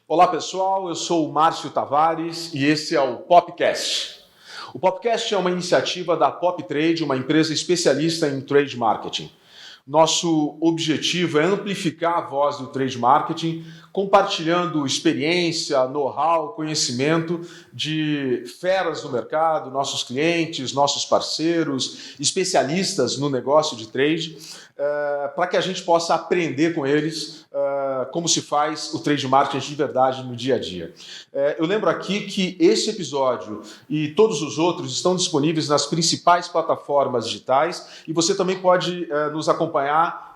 Olá pessoal, eu sou o Márcio Tavares e esse é o Popcast. O Popcast é uma iniciativa da PopTrade, uma empresa especialista em trade marketing. Nosso objetivo é amplificar a voz do trade marketing, compartilhando experiência, know-how, conhecimento de feras do mercado, nossos clientes, nossos parceiros, especialistas no negócio de trade, para que a gente possa aprender com eles como se faz o trade marketing de verdade no dia a dia. Eu lembro aqui que esse episódio e todos os outros estão disponíveis nas principais plataformas digitais e você também pode nos acompanhar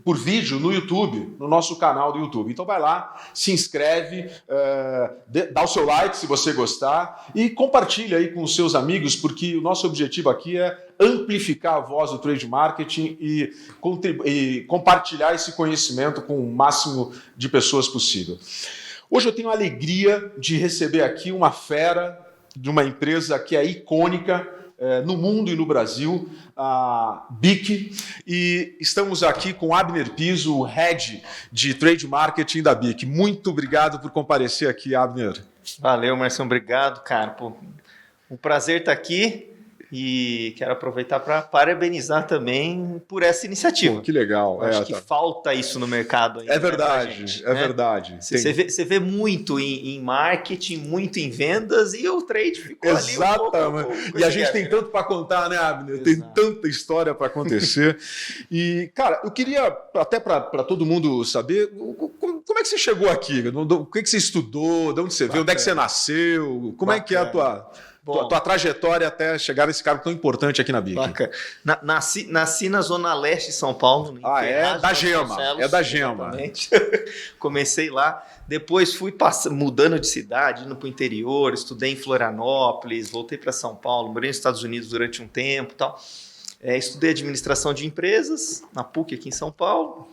por vídeo no YouTube, no nosso canal do YouTube. Então vai lá, se inscreve, dá o seu like se você gostar e compartilha aí com os seus amigos, porque o nosso objetivo aqui é amplificar a voz do trade marketing e compartilhar esse conhecimento com o máximo de pessoas possível. Hoje eu tenho a alegria de receber aqui uma fera de uma empresa que é icônica no mundo e no Brasil, a BIC, e estamos aqui com Abner Piso, o Head de Trade Marketing da BIC. Muito obrigado por comparecer aqui, Abner. Valeu, Marção, obrigado, cara. Pô, um prazer estar aqui. E quero aproveitar para parabenizar também por essa iniciativa. Pô, que legal. Acho que falta isso no mercado ainda. É verdade, verdade. Você vê muito em marketing, muito em vendas e o trade ficou ali um pouco. E a gente tem tanto para contar, né, Abner? Tem tanta história para acontecer. E, cara, eu queria, até para todo mundo saber, como é que você chegou aqui? O que você estudou? De onde você veio? Onde é que você nasceu? Como é que é a tua trajetória até chegar nesse cargo tão importante aqui na BIC? Bacana. Nasci na Zona Leste de São Paulo. Da Gema. É da Gema. Comecei lá. Depois fui mudando de cidade, indo para o interior, estudei em Florianópolis, voltei para São Paulo, morei nos Estados Unidos durante um tempo e tal. Estudei administração de empresas na PUC aqui em São Paulo.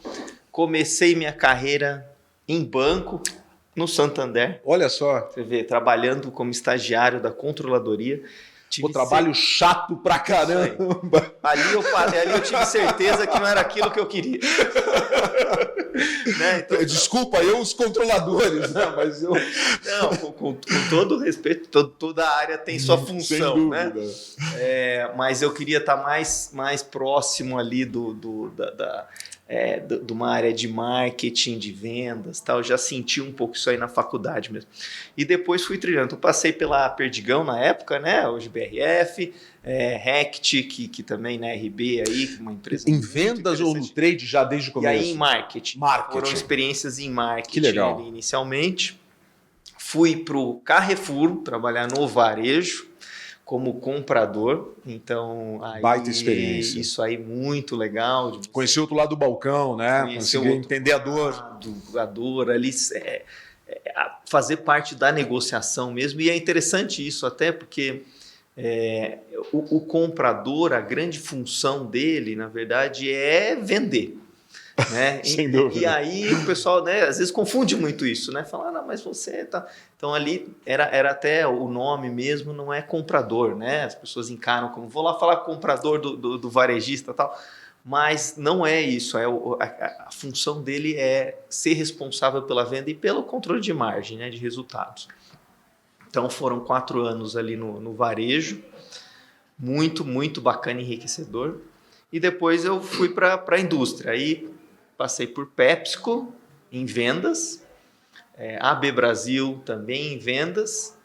Comecei minha carreira em banco, no Santander. Olha só. Você vê, trabalhando como estagiário da controladoria. Trabalho chato pra caramba. Ali eu tive certeza que não era aquilo que eu queria. Né? Então, desculpa, os controladores, né? Mas eu... Não, com todo respeito, toda a área tem sua função, sem dúvida, né? Mas eu queria estar mais próximo ali de uma área de marketing, de vendas, tal. Eu já senti um pouco isso aí na faculdade mesmo. E depois fui trilhando. Então, passei pela Perdigão na época, né? Hoje BRF, Rect, que também na RB aí, uma empresa. Em vendas ou no trade já desde o começo? E aí em marketing. Foram experiências em marketing. Que legal. Ali, inicialmente. Fui para o Carrefour trabalhar no varejo como comprador, então aí, baita experiência. Isso aí muito legal. Conheci o outro lado do balcão, né? Consegui entender a dor. Ali, fazer parte da negociação mesmo. E é interessante isso até porque o comprador, a grande função dele, na verdade, é vender. Né? Sem dúvida. E aí o pessoal, né, às vezes confunde muito isso, né? Fala, não, mas você tá... Então ali era até o nome mesmo, não é comprador, né? As pessoas encaram como, vou lá falar comprador do varejista e tal, mas não é isso, a função dele é ser responsável pela venda e pelo controle de margem, né, de resultados. Então foram 4 anos ali no varejo, muito, muito bacana e enriquecedor. E depois eu fui para a indústria, aí passei por PepsiCo em vendas, AB Brasil também em vendas,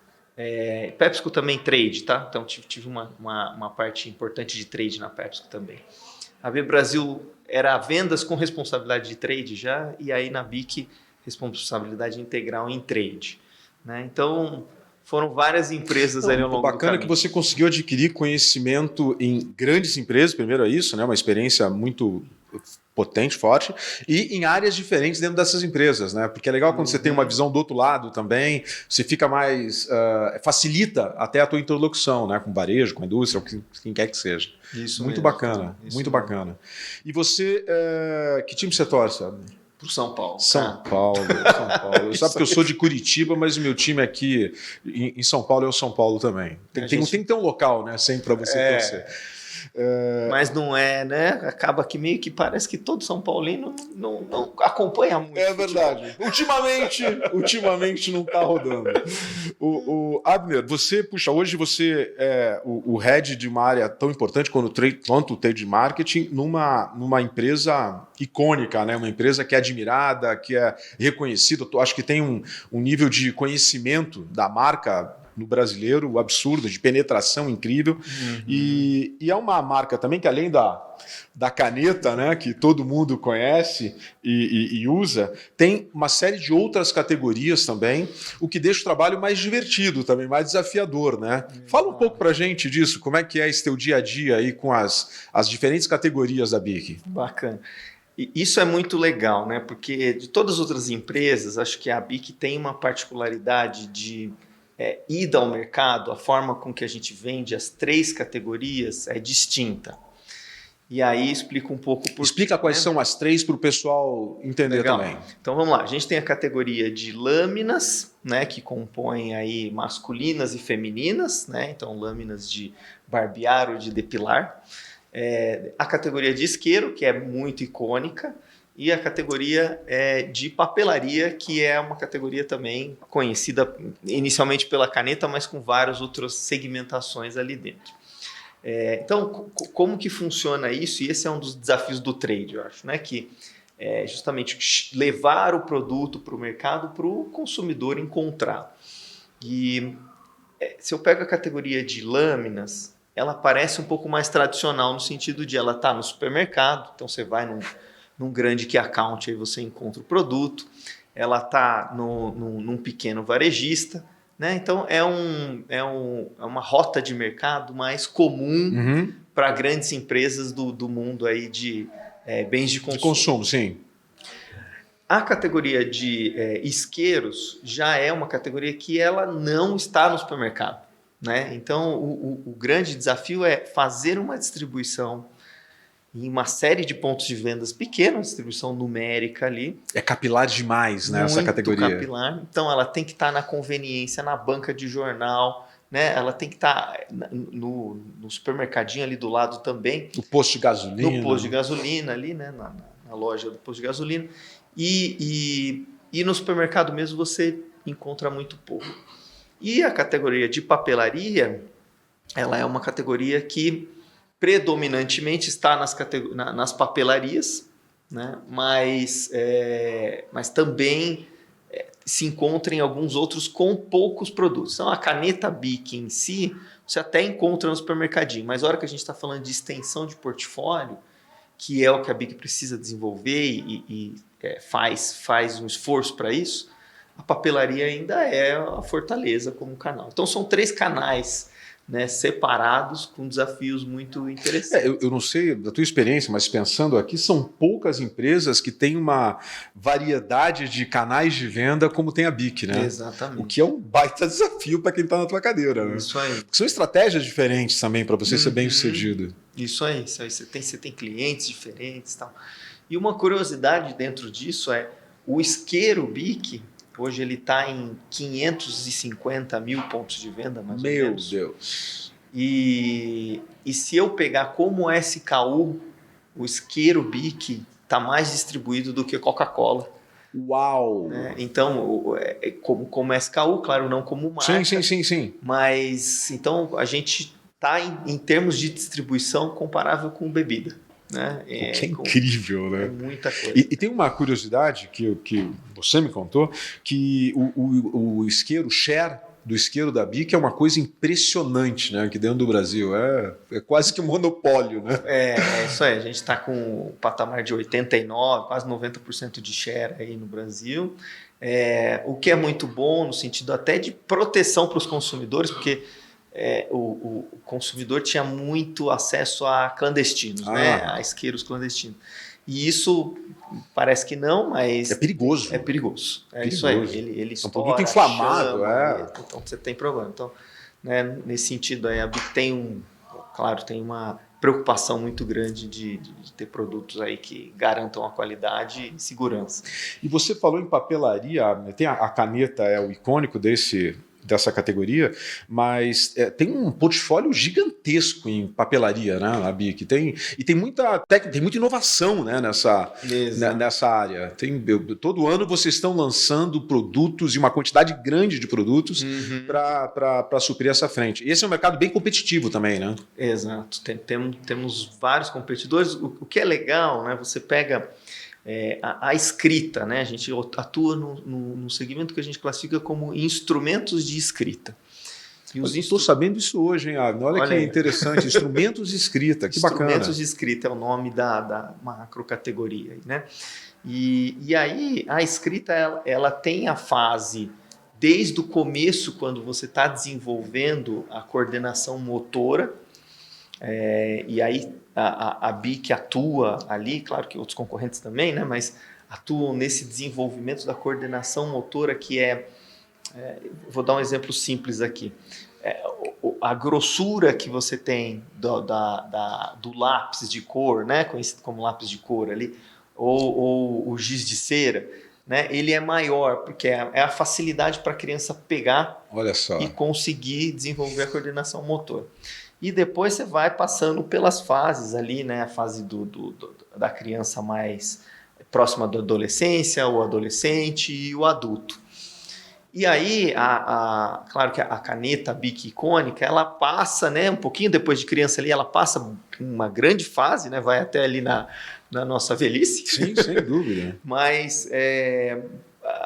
PepsiCo também trade, tá? Então tive uma parte importante de trade na PepsiCo também. AB Brasil era vendas com responsabilidade de trade já, e aí na BIC responsabilidade integral em trade, né? Então foram várias empresas ali ao longo do caminho. Bacana que você conseguiu adquirir conhecimento em grandes empresas, primeiro é isso, né? Uma experiência muito potente, forte, e em áreas diferentes dentro dessas empresas, né? Porque é legal quando você tem uma visão do outro lado também, você fica mais... facilita até a tua interlocução, né? Com o varejo, com a indústria, com quem quer que seja. Isso muito mesmo, bacana, isso muito mesmo. Bacana. E você, que time você torce, sabe? Pro São Paulo. São Paulo. Eu sabe que eu sou de Curitiba, mas o meu time aqui em São Paulo é o São Paulo também. Tem que ter um local, né? Sempre para você torcer. Mas não é, né? Acaba que meio que parece que todo São Paulino não acompanha muito. É verdade. Ultimamente não está rodando. O Abner, hoje você é o head de uma área tão importante quanto o trade marketing numa empresa icônica, né? Uma empresa que é admirada, que é reconhecida. Eu acho que tem um nível de conhecimento da marca no brasileiro absurdo, de penetração incrível. E é uma marca também que, além da caneta, né, que todo mundo conhece e usa, tem uma série de outras categorias também, o que deixa o trabalho mais divertido também, mais desafiador, né? Fala um pouco pra gente disso, como é que é esse teu dia a dia aí com as diferentes categorias da BIC? Bacana. E isso é muito legal, né? Porque de todas as outras empresas, acho que a BIC tem uma particularidade de ida ao mercado, a forma com que a gente vende as 3 categorias é distinta. E aí explica um pouco por Explica quais são as 3 para o pessoal entender. Legal. Também. Então vamos lá, a gente tem a categoria de lâminas, né, que compõem aí masculinas e femininas, né? Então lâminas de barbear ou de depilar. A categoria de isqueiro, que é muito icônica, e a categoria de papelaria, que é uma categoria também conhecida inicialmente pela caneta, mas com várias outras segmentações ali dentro. Então, como que funciona isso? E esse é um dos desafios do trade, eu acho, né? Que é justamente levar o produto para o mercado para o consumidor encontrar. E se eu pego a categoria de lâminas, ela parece um pouco mais tradicional no sentido de ela estar no supermercado, então você vai num grande key account, aí você encontra o produto, ela está num pequeno varejista, né? Então é uma rota de mercado mais comum para grandes empresas do mundo aí de bens de consumo. De consumo, sim. A categoria de isqueiros já é uma categoria que ela não está no supermercado, né? Então o grande desafio é fazer uma distribuição em uma série de pontos de vendas pequenos, distribuição numérica ali. É capilar demais, né, essa categoria. Muito capilar. Então, ela tem que estar na conveniência, na banca de jornal, né? Ela tem que estar no supermercadinho ali do lado também. No posto de gasolina. No posto de gasolina ali, né? Na loja do posto de gasolina. E no supermercado mesmo você encontra muito pouco. E a categoria de papelaria, ela é uma categoria que predominantemente está nas papelarias, né? Mas também se encontra em alguns outros com poucos produtos. Então, a caneta BIC em si, você até encontra no supermercadinho, mas na hora que a gente está falando de extensão de portfólio, que é o que a BIC precisa desenvolver e faz um esforço para isso, a papelaria ainda é a fortaleza como canal. Então, são 3 canais, né, separados, com desafios muito interessantes. Eu não sei da tua experiência, mas pensando aqui, são poucas empresas que têm uma variedade de canais de venda como tem a BIC, né? Exatamente. O que é um baita desafio para quem está na tua cadeira, né? Isso aí. Porque são estratégias diferentes também para você ser bem sucedido. Isso aí. Você tem clientes diferentes e tal. E uma curiosidade dentro disso é o isqueiro BIC. Hoje ele está em 550 mil pontos de venda, mais ou menos. Meu Deus! E se eu pegar como SKU, o isqueiro BIC está mais distribuído do que Coca-Cola. Uau! Então, como SKU, claro, não como marca. Sim. Mas, então, a gente está em termos de distribuição comparável com bebida. Né? Que é incrível, né? É muita coisa. E tem uma curiosidade que você me contou, que o isqueiro, o share do isqueiro da BIC é uma coisa impressionante, né? Aqui dentro do Brasil. É quase que um monopólio, né? É isso aí. A gente está com um patamar de 89%, quase 90% de share aí no Brasil. O que é muito bom no sentido até de proteção para os consumidores, porque o consumidor tinha muito acesso a clandestinos, né? A isqueiros clandestinos. E isso parece que não, mas... É perigoso. É perigoso. Isso aí. Ele estoura, é um produto inflamável. Então você tem problema. Então, né, nesse sentido, aí, a BIC tem uma preocupação muito grande de ter produtos aí que garantam a qualidade e segurança. E você falou em papelaria, tem a caneta, é o icônico desse dessa categoria, mas tem um portfólio gigantesco em papelaria, né, a BIC. Tem muita técnica, tem muita inovação, né, nessa área. Todo ano vocês estão lançando produtos e uma quantidade grande de produtos para suprir essa frente. E esse é um mercado bem competitivo também, né? Exato. Temos vários competidores. O que é legal, né? Você pega a escrita, né? A gente atua no segmento que a gente classifica como instrumentos de escrita. Estou sabendo isso hoje, hein, Agnes? Olha que interessante. Instrumentos de escrita, que bacana. Instrumentos de escrita é o nome da macrocategoria, né? E aí a escrita ela tem a fase desde o começo, quando você está desenvolvendo a coordenação motora, e aí a BIC atua ali, claro que outros concorrentes também, né, mas atuam nesse desenvolvimento da coordenação motora, que vou dar um exemplo simples aqui. A grossura que você tem do lápis de cor, né, conhecido como lápis de cor ali, ou o giz de cera, né, ele é maior, porque é a facilidade para a criança pegar e conseguir desenvolver a coordenação motora. E depois você vai passando pelas fases ali, né? A fase da criança mais próxima da adolescência, o adolescente e o adulto. E aí, claro que a caneta BIC icônica, ela passa, né? Um pouquinho depois de criança ali, ela passa uma grande fase, né? Vai até ali na nossa velhice. Sim, sem dúvida. Mas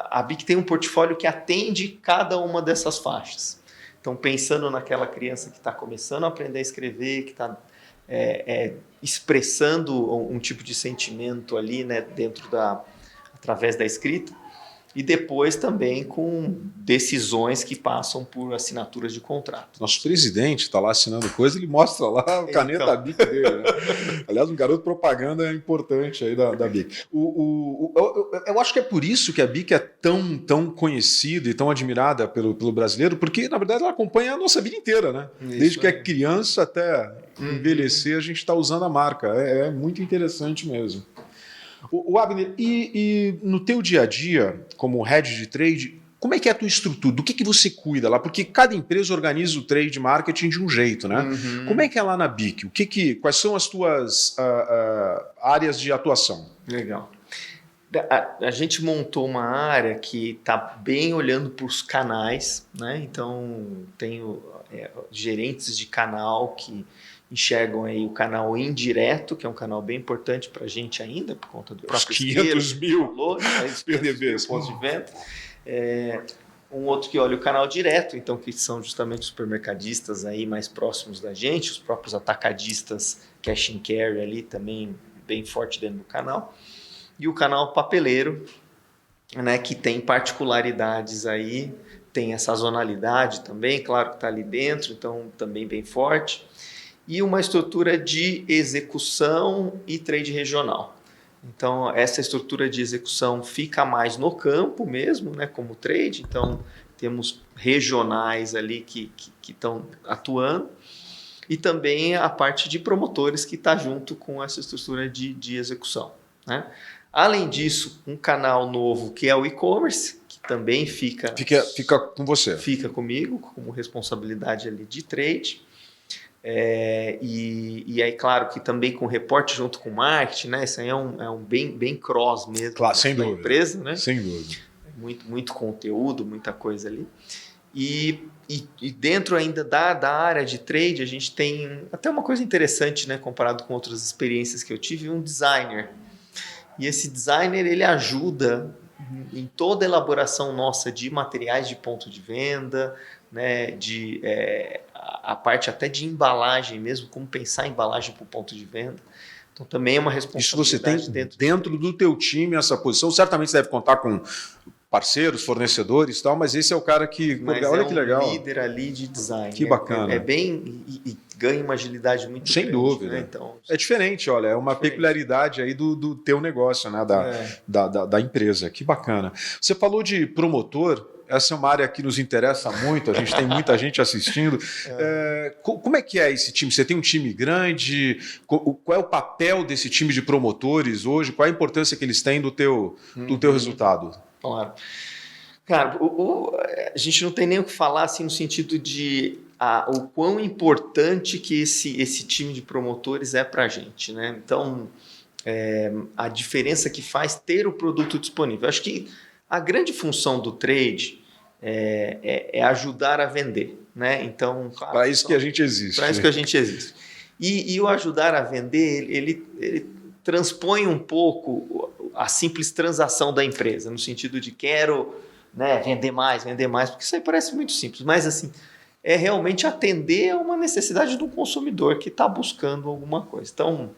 a BIC tem um portfólio que atende cada uma dessas faixas. Então, pensando naquela criança que está começando a aprender a escrever, que está expressando um tipo de sentimento ali, né, através da escrita, e depois também com decisões que passam por assinaturas de contrato. Nosso presidente está lá assinando coisa, ele mostra lá a caneta BIC dele. Né? Aliás, um garoto propaganda importante aí da BIC. Eu acho que é por isso que a BIC é tão conhecida e tão admirada pelo brasileiro, porque, na verdade, ela acompanha a nossa vida inteira, né? Isso, desde que é criança até envelhecer, a gente está usando a marca. É muito interessante mesmo. O Abner, e no teu dia a dia, como head de trade, como é que é a tua estrutura? Do que você cuida lá? Porque cada empresa organiza o trade marketing de um jeito, né? Como é que é lá na BIC? Quais são as tuas áreas de atuação? Legal. A gente montou uma área que está bem olhando para os canais, né? Então, tenho gerentes de canal que enxergam aí o canal indireto, que é um canal bem importante para a gente ainda, por conta do próprio 500 mil PDVs, pontos de venda. Um outro que olha o canal direto, então que são justamente os supermercadistas aí mais próximos da gente, os próprios atacadistas cash and carry ali também bem forte dentro do canal. E o canal papeleiro, né, que tem particularidades aí, tem a sazonalidade também, claro que está ali dentro, então também bem forte. E uma estrutura de execução e trade regional. Então, essa estrutura de execução fica mais no campo mesmo, né, como trade. Então, temos regionais ali que estão atuando. E também a parte de promotores que está junto com essa estrutura de execução, né? Além disso, um canal novo que é o e-commerce, que também fica com você. Fica comigo, como responsabilidade ali de trade. E aí, claro, que também com reporte junto com marketing, né? Isso aí é um bem cross mesmo, claro, sem dúvida, empresa, né? Sem dúvida. Muito conteúdo, muita coisa ali. E dentro ainda da área de trade, a gente tem até uma coisa interessante, né? Comparado com outras experiências que eu tive, um designer. E esse designer, ele ajuda em toda a elaboração nossa de materiais de ponto de venda, né? A parte até de embalagem mesmo, como pensar em embalagem para o ponto de venda. Então também é uma responsabilidade. Isso você tem dentro do teu time essa posição. Certamente você deve contar com parceiros, fornecedores e tal, mas esse é o cara que... Olha que legal. Líder ali de design. Que bacana. É bem... E ganha uma agilidade muito sem grande. Dúvida. Né? Então, é diferente, olha, é uma peculiaridade aí do teu negócio, né? Da empresa. Que bacana. Você falou de promotor. Essa é uma área que nos interessa muito, a gente tem muita gente assistindo. Como é que é esse time? Você tem um time grande? Qual é o papel desse time de promotores hoje? Qual é a importância que eles têm do teu resultado? Claro. Cara, a gente não tem nem o que falar assim, no sentido de o quão importante que esse time de promotores é para a gente, né? Então, a diferença que faz ter o produto disponível. Acho que a grande função do trade é ajudar a vender, né? Então, claro, para isso que a gente existe. Para isso que a gente existe. E o ajudar a vender, ele transpõe um pouco a simples transação da empresa, no sentido de quero, né, vender mais, porque isso aí parece muito simples, mas assim, é realmente atender a uma necessidade do consumidor que está buscando alguma coisa. Então,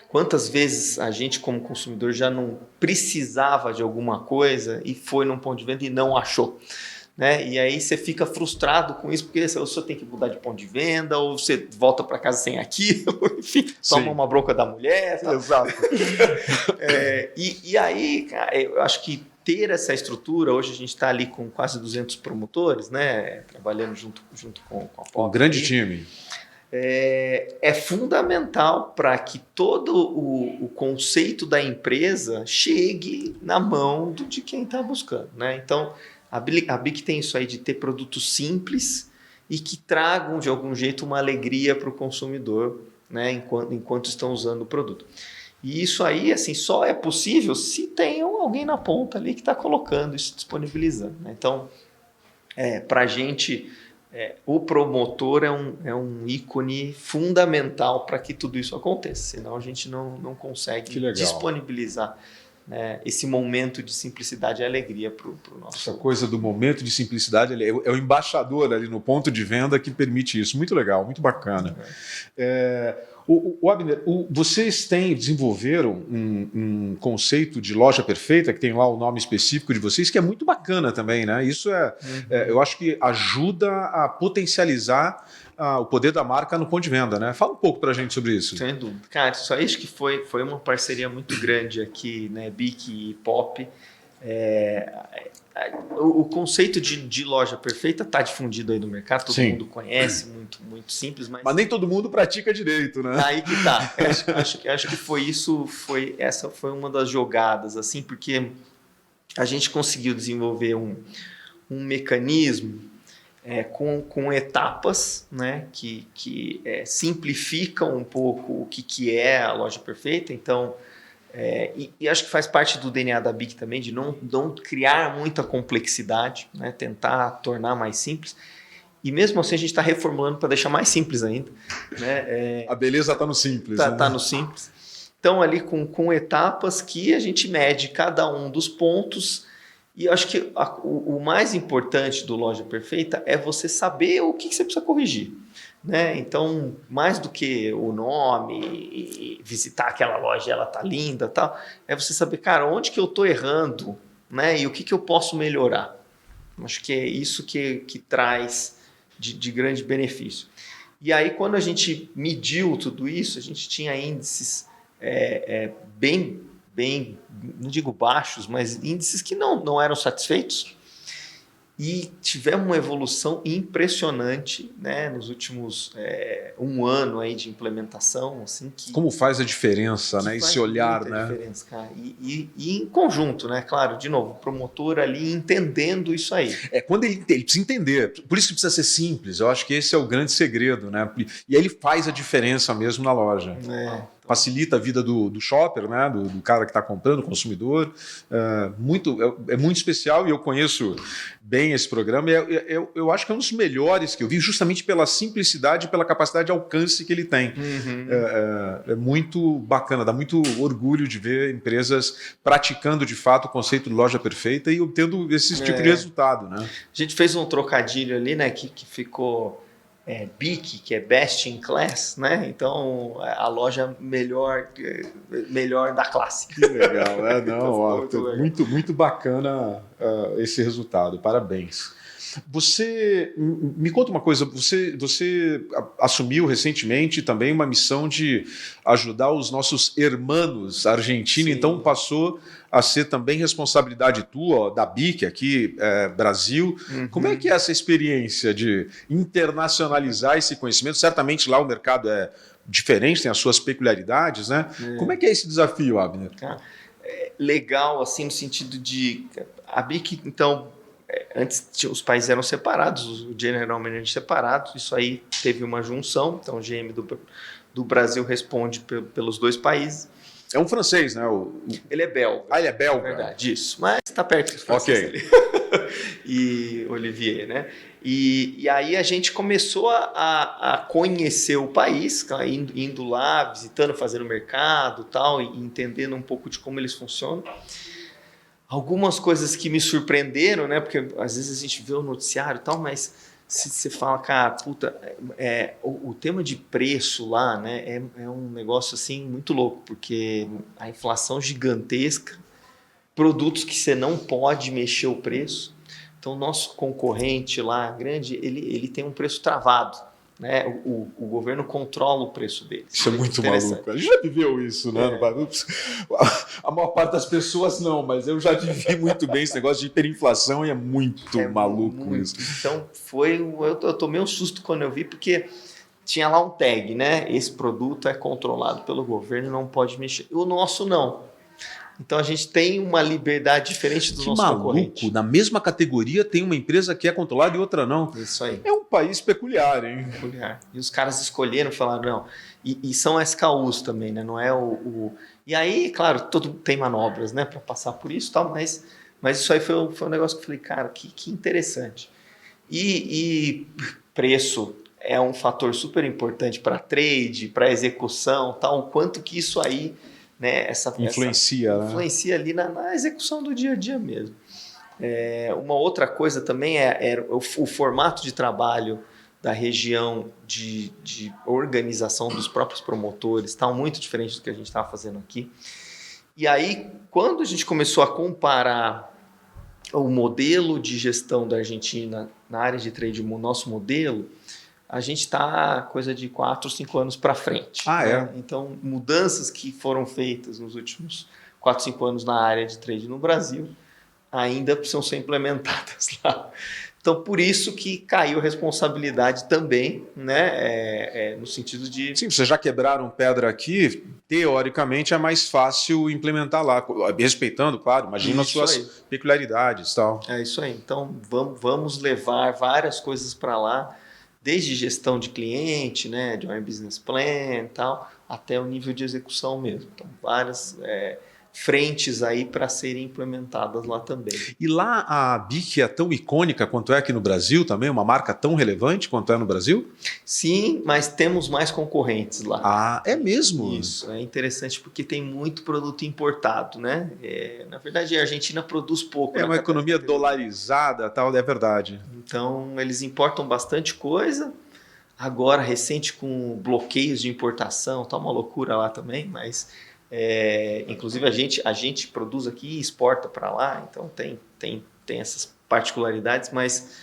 quantas vezes a gente como consumidor já não precisava de alguma coisa e foi num ponto de venda e não achou, né? E aí você fica frustrado com isso, porque ou você tem que mudar de ponto de venda, ou você volta para casa sem aquilo, enfim, toma uma bronca da mulher. Tal. Exato. E aí, cara, eu acho que ter essa estrutura, hoje a gente está ali com quase 200 promotores, né? Trabalhando junto com a POP. Um grande time. É fundamental para que todo o conceito da empresa chegue na mão de quem está buscando, né? Então, a BIC tem isso aí de ter produtos simples e que tragam, de algum jeito, uma alegria para o consumidor, né? Enquanto estão usando o produto. E isso aí, assim, só é possível se tem alguém na ponta ali que está colocando isso, disponibilizando, né? Então, para a gente... o promotor é um ícone fundamental para que tudo isso aconteça, senão a gente não consegue disponibilizar, né, esse momento de simplicidade e alegria para o nosso... Essa coisa do momento de simplicidade, é o embaixador ali no ponto de venda que permite isso. Muito legal, muito bacana. Abner, vocês desenvolveram um conceito de loja perfeita, que tem lá o nome específico de vocês, que é muito bacana também, né? Isso eu acho que ajuda a potencializar o poder da marca no ponto de venda, né? Fala um pouco pra gente sobre isso. Sem dúvida. Cara, isso aí acho que foi uma parceria muito grande aqui, né? BIC e POP. O conceito de loja perfeita está difundido aí no mercado, todo mundo conhece, muito, muito simples, mas nem todo mundo pratica direito, né? Aí que tá. Acho que essa foi uma das jogadas, assim, porque a gente conseguiu desenvolver um mecanismo com etapas, né, que simplificam um pouco o que é a loja perfeita. Então, e acho que faz parte do DNA da BIC também, de não criar muita complexidade, né, tentar tornar mais simples. E mesmo assim a gente está reformulando para deixar mais simples ainda, né? A beleza está no simples. Tá no simples. Então, ali com etapas que a gente mede cada um dos pontos. E eu acho que o mais importante do Loja Perfeita é você saber o que você precisa corrigir, né? Então, mais do que o nome e visitar aquela loja, ela tá linda, tal, é você saber, cara, onde que eu tô errando, né? E o que eu posso melhorar. Acho que é isso que traz de grande benefício. E aí, quando a gente mediu tudo isso, a gente tinha índices bem, não digo baixos, mas índices que não eram satisfeitos. E tivemos uma evolução impressionante, né, nos últimos um ano aí de implementação. Assim, como faz a diferença, né? Esse olhar, né? Diferença, cara. E em conjunto, né? Claro, de novo, o promotor ali entendendo isso aí. Quando ele precisa entender, por isso que precisa ser simples. Eu acho que esse é o grande segredo, né? E aí ele faz a diferença mesmo na loja. Facilita a vida do shopper, né? Do cara que está comprando, do consumidor. É muito especial e eu conheço bem esse programa. Eu acho que é um dos melhores que eu vi, justamente pela simplicidade e pela capacidade de alcance que ele tem. É muito bacana, dá muito orgulho de ver empresas praticando de fato o conceito de loja perfeita e obtendo esse tipo de resultado, né? A gente fez um trocadilho ali, né? Que ficou... BIC, que é Best in Class, né? Então, a loja melhor da classe. Que legal, muito bacana esse resultado, parabéns. Você, me conta uma coisa, você assumiu recentemente também uma missão de ajudar os nossos hermanos argentinos, então passou a ser também responsabilidade tua, da BIC aqui, Brasil. Como é que é essa experiência de internacionalizar esse conhecimento? Certamente lá o mercado é diferente, tem as suas peculiaridades, né? Como é que é esse desafio, Abner? Legal, assim, no sentido de... A BIC, então... antes os países eram separados, o General Manager separado, isso aí teve uma junção, então o GM do Brasil responde pelos dois países. É um francês, né? Ele é belga. Ah, ele é belga. Verdade, isso. Mas está perto dos franceses ali. E Olivier, né? E aí a gente começou a conhecer o país, indo lá, visitando, fazendo mercado e tal, e entendendo um pouco de como eles funcionam. Algumas coisas que me surpreenderam, né? Porque às vezes a gente vê o noticiário e tal, mas se você fala, cara, puta, o tema de preço lá, né, é um negócio assim muito louco, porque a inflação gigantesca, produtos que você não pode mexer o preço. Então, o nosso concorrente lá, grande, ele tem um preço travado. Né? O governo controla o preço dele. Isso é muito maluco. A gente já viveu isso, né? A maior parte das pessoas não, mas eu já vivi muito bem esse negócio de hiperinflação e é muito maluco isso. Então, eu tomei um susto quando eu vi, porque tinha lá um tag, né? Esse produto é controlado pelo governo e não pode mexer. O nosso não. Então a gente tem uma liberdade diferente do nosso concorrente. Na mesma categoria tem uma empresa que é controlada e outra não. Isso aí. É um país peculiar, hein? Peculiar. E os caras escolheram, falaram, não. E são SKUs também, né? Não é E aí, claro, tem manobras, né? Para passar por isso e tal, mas isso aí foi um negócio que eu falei, cara, que interessante. E preço é um fator super importante para trade, para execução, tal. O quanto que isso aí... Né, influencia ali na execução do dia a dia mesmo. Uma outra coisa também é o formato de trabalho da região de organização dos próprios promotores, está muito diferente do que a gente estava fazendo aqui. E aí, quando a gente começou a comparar o modelo de gestão da Argentina na área de trade, o nosso modelo, a gente está coisa de 4, 5 anos para frente. Né? Então, mudanças que foram feitas nos últimos 4, 5 anos na área de trade no Brasil ainda precisam ser implementadas lá. Então, por isso que caiu responsabilidade também, né? No sentido de... Sim, vocês já quebraram pedra aqui, teoricamente é mais fácil implementar lá, respeitando, claro, imagina as suas peculiaridades e tal. É isso aí. Então, vamos levar várias coisas para lá, desde gestão de cliente, né, de um business plan e tal, até o nível de execução mesmo. Então, várias frentes aí para serem implementadas lá também. E lá a BIC é tão icônica quanto é aqui no Brasil também? Uma marca tão relevante quanto é no Brasil? Sim, mas temos mais concorrentes lá. Ah, é mesmo? Isso, é interessante porque tem muito produto importado, né? Na verdade, a Argentina produz pouco. É uma economia dolarizada, tal, é verdade. Então, eles importam bastante coisa. Agora, recente com bloqueios de importação, tá uma loucura lá também, mas... inclusive a gente produz aqui e exporta para lá, então tem essas particularidades, mas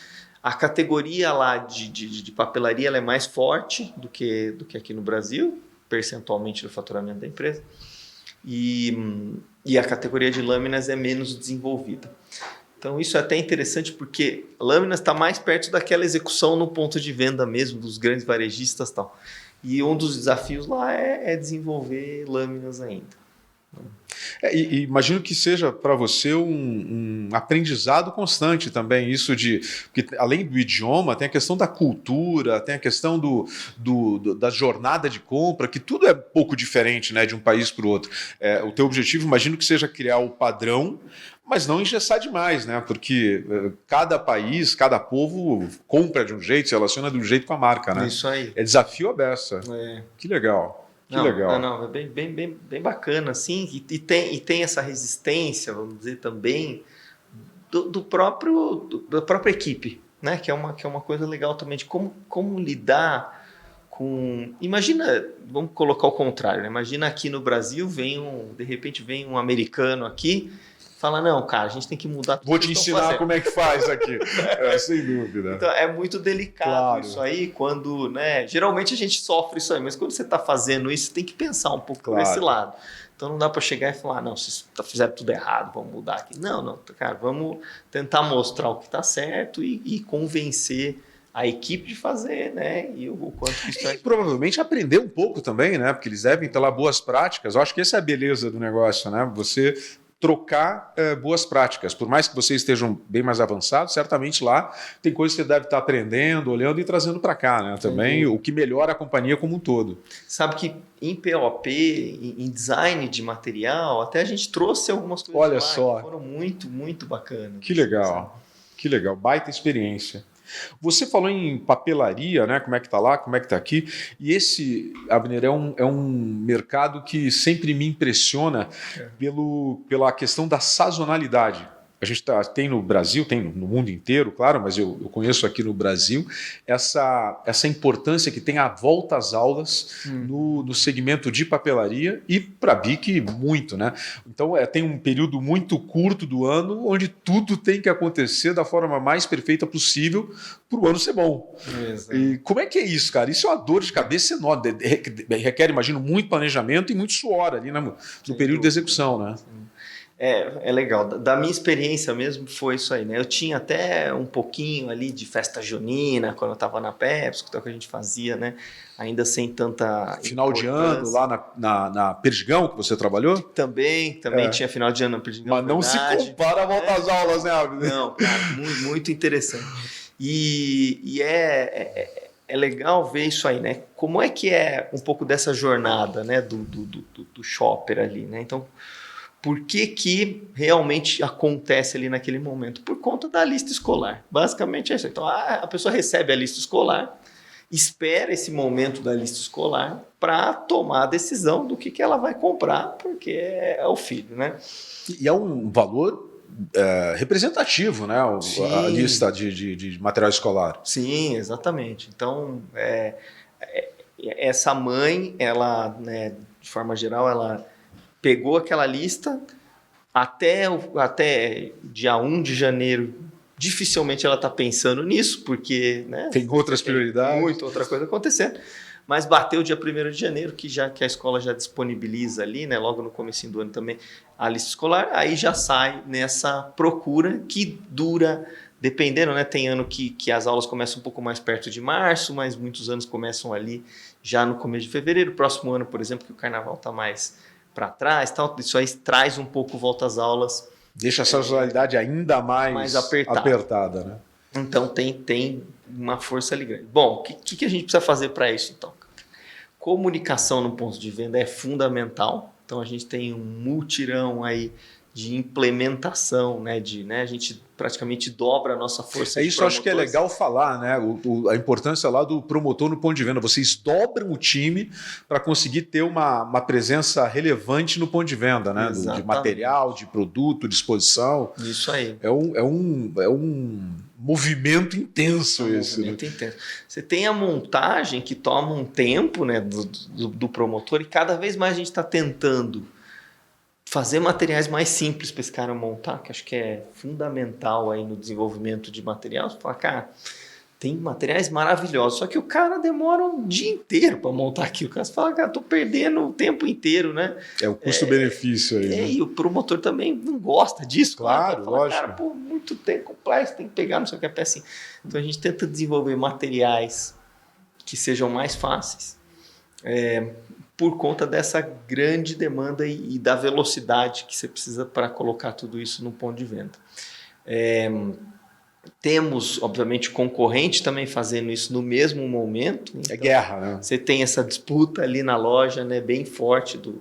a categoria lá de papelaria ela é mais forte do que aqui no Brasil, percentualmente do faturamento da empresa, e a categoria de lâminas é menos desenvolvida. Então isso é até interessante porque lâminas está mais perto daquela execução no ponto de venda mesmo, dos grandes varejistas e tal. E um dos desafios lá é desenvolver lâminas ainda. E imagino que seja para você um aprendizado constante também, isso porque além do idioma, tem a questão da cultura, tem a questão da jornada de compra, que tudo é um pouco diferente, né, de um país para o outro. O teu objetivo, imagino que seja criar o padrão, mas não engessar demais, né? Porque cada país, cada povo compra de um jeito, se relaciona de um jeito com a marca, né? Isso aí. É desafio à beça. Que legal. Legal. Não, é bem bacana, assim, e tem essa resistência, vamos dizer, também da própria equipe, né? Que é uma coisa legal também de como lidar com... Imagina, vamos colocar o contrário, né? Imagina aqui no Brasil, de repente vem um americano aqui, fala, não, cara, a gente tem que mudar tudo. Vou te ensinar como é que faz aqui. Sem dúvida. Então, é muito delicado isso aí, quando, né? Geralmente a gente sofre isso aí, mas quando você está fazendo isso, você tem que pensar um pouco por esse lado. Então não dá para chegar e falar, não, vocês fizeram tudo errado, vamos mudar aqui. Não, cara, vamos tentar mostrar o que está certo e convencer a equipe de fazer, né? E o quanto que isso E provavelmente aprender um pouco também, né? Porque eles devem ter lá boas práticas. Eu acho que essa é a beleza do negócio, né? Você trocar boas práticas. Por mais que vocês estejam bem mais avançados, certamente lá tem coisas que você deve estar aprendendo, olhando e trazendo para cá, né? Também o que melhora a companhia como um todo. Sabe que em POP, em design de material, até a gente trouxe algumas coisas Olha lá só. que foram muito, muito bacanas. Que legal, que legal, baita experiência. Você falou em papelaria, né? Como é que está lá, como é que está aqui. E esse, Abner, é um mercado que sempre me impressiona pela questão da sazonalidade. A gente tem no Brasil, tem no mundo inteiro, claro, mas eu conheço aqui no Brasil essa importância que tem a volta às aulas no segmento de papelaria e para a BIC muito, né? Então tem um período muito curto do ano onde tudo tem que acontecer da forma mais perfeita possível para o ano ser bom. Exato. E como é que é isso, cara? Isso é uma dor de cabeça enorme, requer, imagino, muito planejamento e muito suor ali, né, no período de execução, né? É legal. Da minha experiência mesmo foi isso aí, né? Eu tinha até um pouquinho ali de festa junina quando eu estava na Pepsi, que é o que a gente fazia, né? Ainda sem tanta final de ano lá na Perdigão que você trabalhou? Também tinha final de ano na Perdigão. Mas não se compara a volta às aulas, né, Abner? Não, cara, muito, muito interessante. E é legal ver isso aí, né? Como é que é um pouco dessa jornada, né? Do shopper ali, né? Então, por que realmente acontece ali naquele momento? Por conta da lista escolar. Basicamente é isso. Então, a pessoa recebe a lista escolar, espera esse momento da lista escolar para tomar a decisão do que ela vai comprar, porque é o filho, né? E é um valor representativo, né? A lista de material escolar. Sim, exatamente. Então, essa mãe, ela, né, de forma geral, ela pegou aquela lista até dia 1 de janeiro. Dificilmente ela está pensando nisso, porque, né, tem outras prioridades. Muita outra coisa acontecendo. Mas bateu dia 1º de janeiro, que a escola já disponibiliza ali, né, logo no comecinho do ano também, a lista escolar. Aí já sai nessa procura que dura, dependendo, né? Tem ano que as aulas começam um pouco mais perto de março, mas muitos anos começam ali já no começo de fevereiro. Próximo ano, por exemplo, que o carnaval está mais para trás, tal, isso aí traz um pouco volta às aulas. Deixa a sazonalidade ainda mais apertada, né? Então tem uma força ali grande. Bom, o que a gente precisa fazer para isso, então? Comunicação no ponto de venda é fundamental. Então a gente tem um mutirão aí de implementação, né? A gente praticamente dobra a nossa força. Isso eu acho que é legal falar, né? A importância lá do promotor no ponto de venda. Vocês dobram o time para conseguir ter uma presença relevante no ponto de venda, né? De material, de produto, de exposição. Isso aí. É um movimento intenso esse. Movimento intenso. Você tem a montagem que toma um tempo, né, do promotor, e cada vez mais a gente está tentando fazer materiais mais simples para esse cara montar, que acho que é fundamental aí no desenvolvimento de material. Você fala, cara, tem materiais maravilhosos, só que o cara demora um dia inteiro para montar aquilo. O cara fala, cara, tô perdendo o tempo inteiro, né? É o custo-benefício aí. Né? E o promotor também não gosta disso. Claro, fala, lógico. Cara, pô, muito tempo complexo, tem que pegar, não sei o que é peça assim. Então a gente tenta desenvolver materiais que sejam mais fáceis. Por conta dessa grande demanda e da velocidade que você precisa para colocar tudo isso no ponto de venda. Temos, obviamente, concorrente também fazendo isso no mesmo momento. Então, é guerra, né? Você tem essa disputa ali na loja, né, bem forte do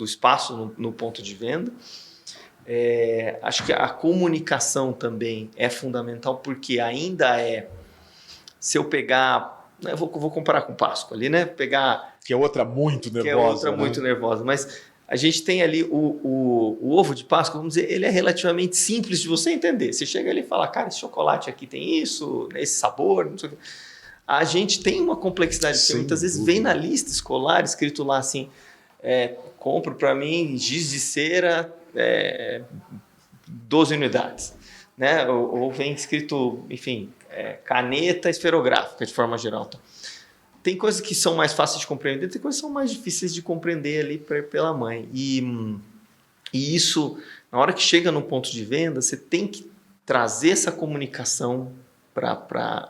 espaço no ponto de venda. Acho que a comunicação também é fundamental, porque ainda se eu pegar... Eu vou comparar com Páscoa ali, né? Que é outra muito nervosa. Que é outra muito nervosa. Mas a gente tem ali o ovo de Páscoa, vamos dizer, ele é relativamente simples de você entender. Você chega ali e fala, cara, esse chocolate aqui tem isso, esse sabor, não sei o que. A gente tem uma complexidade que muitas vezes vem na lista escolar, escrito lá assim, compro para mim giz de cera 12 unidades. Né? Ou vem escrito, enfim... caneta esferográfica, de forma geral. Então, tem coisas que são mais fáceis de compreender, tem coisas que são mais difíceis de compreender ali pela mãe. E isso, na hora que chega no ponto de venda, você tem que trazer essa comunicação para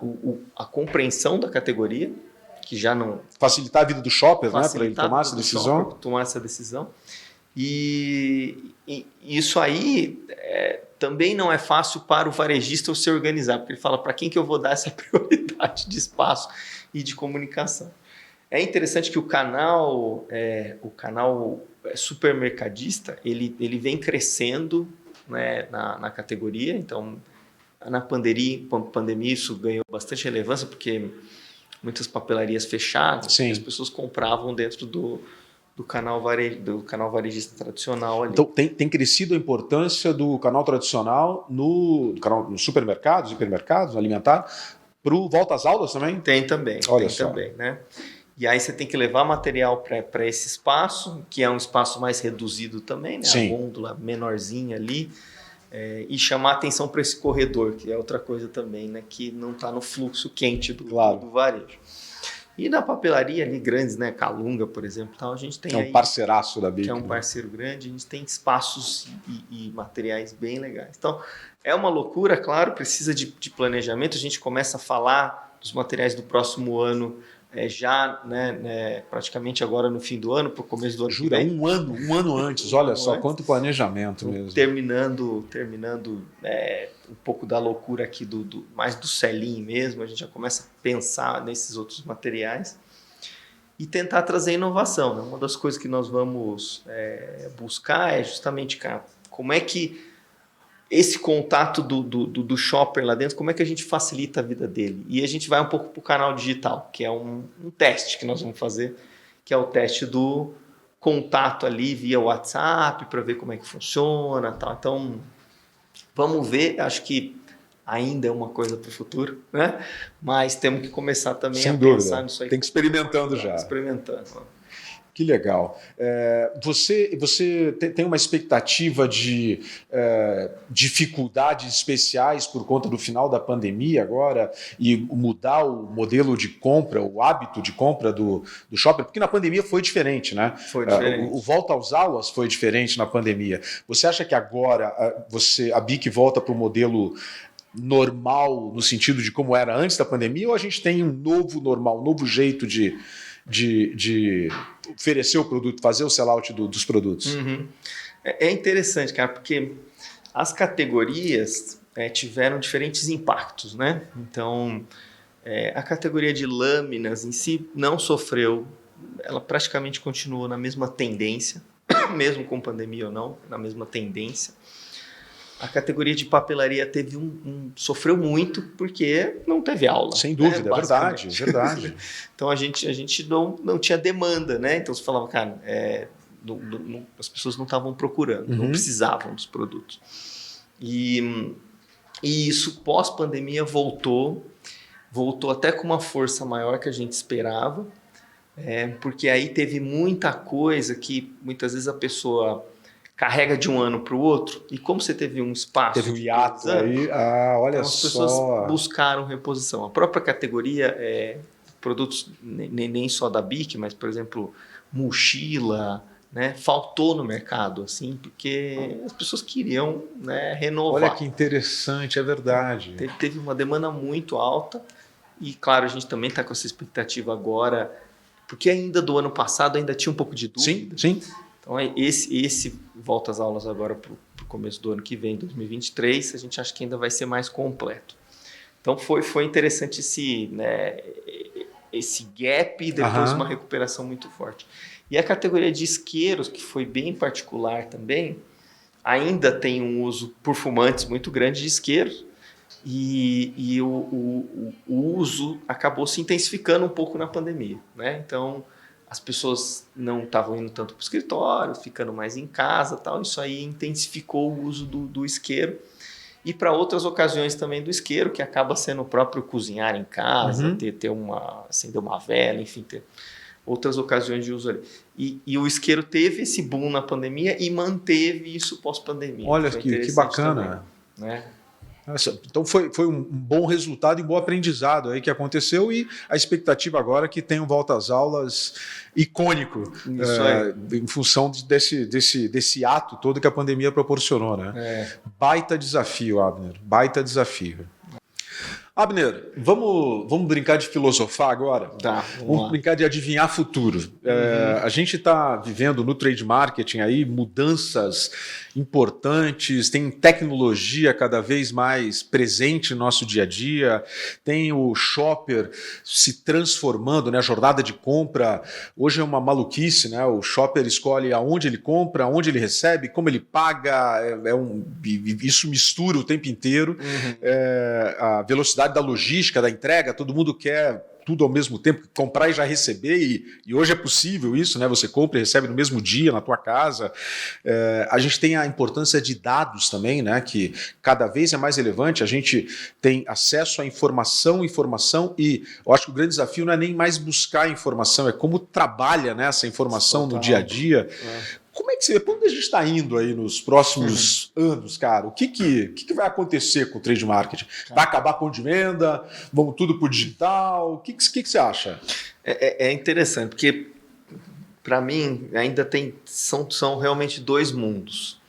a compreensão da categoria, que já não... Facilitar a vida do shopper, né? Para ele tomar essa decisão. Tomar essa decisão. E isso aí também não é fácil para o varejista se organizar, porque ele fala, para quem que eu vou dar essa prioridade de espaço e de comunicação? É interessante que o canal supermercadista, ele vem crescendo, né, na categoria. Então, na pandemia isso ganhou bastante relevância, porque muitas papelarias fecharam, e as pessoas compravam dentro do canal varejista tradicional ali. Então, tem crescido a importância do canal tradicional no supermercados, hipermercados, alimentar, para o volta às aulas também? Tem também. Olha tem só. Também, né? E aí você tem que levar material para esse espaço, que é um espaço mais reduzido também, né? Sim. A gôndola menorzinha ali, e chamar atenção para esse corredor, que é outra coisa também, né? Que não está no fluxo quente do varejo. E na papelaria ali, grandes, né? Calunga, por exemplo, tal, a gente tem um parceiraço da BIC. Que é um parceiro grande, a gente tem espaços e materiais bem legais. Então, é uma loucura, claro, precisa de planejamento. A gente começa a falar dos materiais do próximo ano, já, né, praticamente agora no fim do ano, para o começo do ano. Jura, um ano antes, olha só, quanto planejamento mesmo. Terminando um pouco da loucura aqui, mais do selim mesmo, a gente já começa a pensar nesses outros materiais e tentar trazer inovação, né? Uma das coisas que nós vamos buscar é justamente, cara, como é que esse contato do shopper lá dentro, como é que a gente facilita a vida dele? E a gente vai um pouco para o canal digital, que é um teste que nós vamos fazer, que é o teste do contato ali via WhatsApp, para ver como é que funciona, tal. Então, vamos ver, acho que ainda é uma coisa para o futuro, né? Mas temos que começar também pensar nisso aí. Tem que ir experimentando já. Experimentando. Que legal. Você tem uma expectativa de dificuldades especiais por conta do final da pandemia agora e mudar o modelo de compra, o hábito de compra do shopper? Porque na pandemia foi diferente, né? Foi diferente. O volta às aulas foi diferente na pandemia. Você acha que agora a BIC volta para o modelo normal no sentido de como era antes da pandemia, ou a gente tem um novo normal, um novo jeito de oferecer o produto, fazer o sellout dos produtos? Uhum. É interessante, cara, porque as categorias tiveram diferentes impactos, né? Então, a categoria de lâminas em si não sofreu, ela praticamente continuou na mesma tendência, mesmo com pandemia ou não, na mesma tendência. A categoria de papelaria sofreu muito porque não teve aula. Sem dúvida, é verdade. Então a gente não tinha demanda, né? Então você falava, cara, as pessoas não estavam procurando, não precisavam dos produtos. E isso pós-pandemia voltou até com uma força maior que a gente esperava, porque aí teve muita coisa que muitas vezes a pessoa carrega de um ano para o outro, e como você teve um espaço... Teve um hiato aí, olha então só... As pessoas buscaram reposição. A própria categoria, produtos nem só da BIC, mas, por exemplo, mochila, né, faltou no mercado, assim, porque as pessoas queriam, né, renovar. Olha que interessante, é verdade. Teve uma demanda muito alta, e, claro, a gente também está com essa expectativa agora, porque ainda do ano passado ainda tinha um pouco de dúvida. Sim. Então, esse volta às aulas agora para o começo do ano que vem, 2023, a gente acha que ainda vai ser mais completo. Então, foi interessante esse gap e depois uma recuperação muito forte. E a categoria de isqueiros, que foi bem particular também, ainda tem um uso por fumantes muito grande de isqueiros, e o uso acabou se intensificando um pouco na pandemia, né? Então, as pessoas não estavam indo tanto para o escritório, ficando mais em casa, tal. Isso aí intensificou o uso do isqueiro. E para outras ocasiões também do isqueiro, que acaba sendo o próprio cozinhar em casa, acender uma vela, enfim, ter outras ocasiões de uso ali. E o isqueiro teve esse boom na pandemia e manteve isso pós-pandemia. Olha que bacana. Também, né? Então foi um bom resultado e um bom aprendizado aí que aconteceu, e a expectativa agora é que tenha um volta às aulas icônico, em função desse ato todo que a pandemia proporcionou, né? Baita desafio, Abner, baita desafio. Abner, vamos brincar de filosofar agora? Tá, Vamos brincar de adivinhar futuro. A gente está vivendo no trade marketing aí mudanças importantes, tem tecnologia cada vez mais presente no nosso dia a dia, tem o shopper se transformando, né? A jornada de compra hoje é uma maluquice, né? O shopper escolhe aonde ele compra, aonde ele recebe, como ele paga, isso mistura o tempo inteiro. A velocidade da logística, da entrega, todo mundo quer tudo ao mesmo tempo, comprar e já receber, e hoje é possível isso, né? Você compra e recebe no mesmo dia na tua casa. A gente tem a importância de dados também, né? Que cada vez é mais relevante, a gente tem acesso à informação, e eu acho que o grande desafio não é nem mais buscar informação, é como trabalha, né, essa informação no dia a dia. Como é que você vê? Para onde a gente está indo aí nos próximos anos, cara? O que vai acontecer com o trade marketing? Vai acabar ponto de venda? Vamos tudo para o digital? O que você acha? É interessante, porque para mim ainda são realmente dois mundos.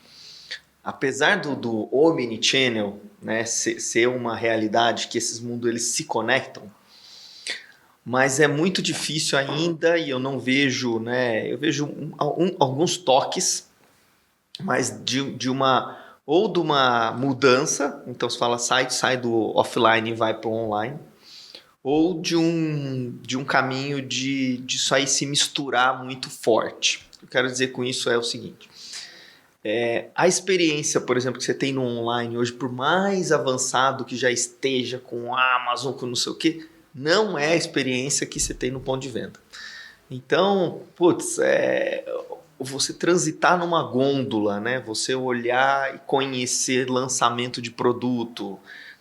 Apesar do omnichannel, né, ser uma realidade, que esses mundos eles se conectam, mas é muito difícil ainda, e eu não vejo, né? Eu vejo alguns toques, mas de uma mudança. Então se fala sai do offline e vai para o online, ou de um caminho de isso aí se misturar muito forte. O que eu quero dizer com isso é o seguinte: a experiência, por exemplo, que você tem no online hoje, por mais avançado que já esteja com a Amazon, com não sei o quê, não é a experiência que você tem no ponto de venda. Então, você transitar numa gôndola, né? Você olhar e conhecer lançamento de produto,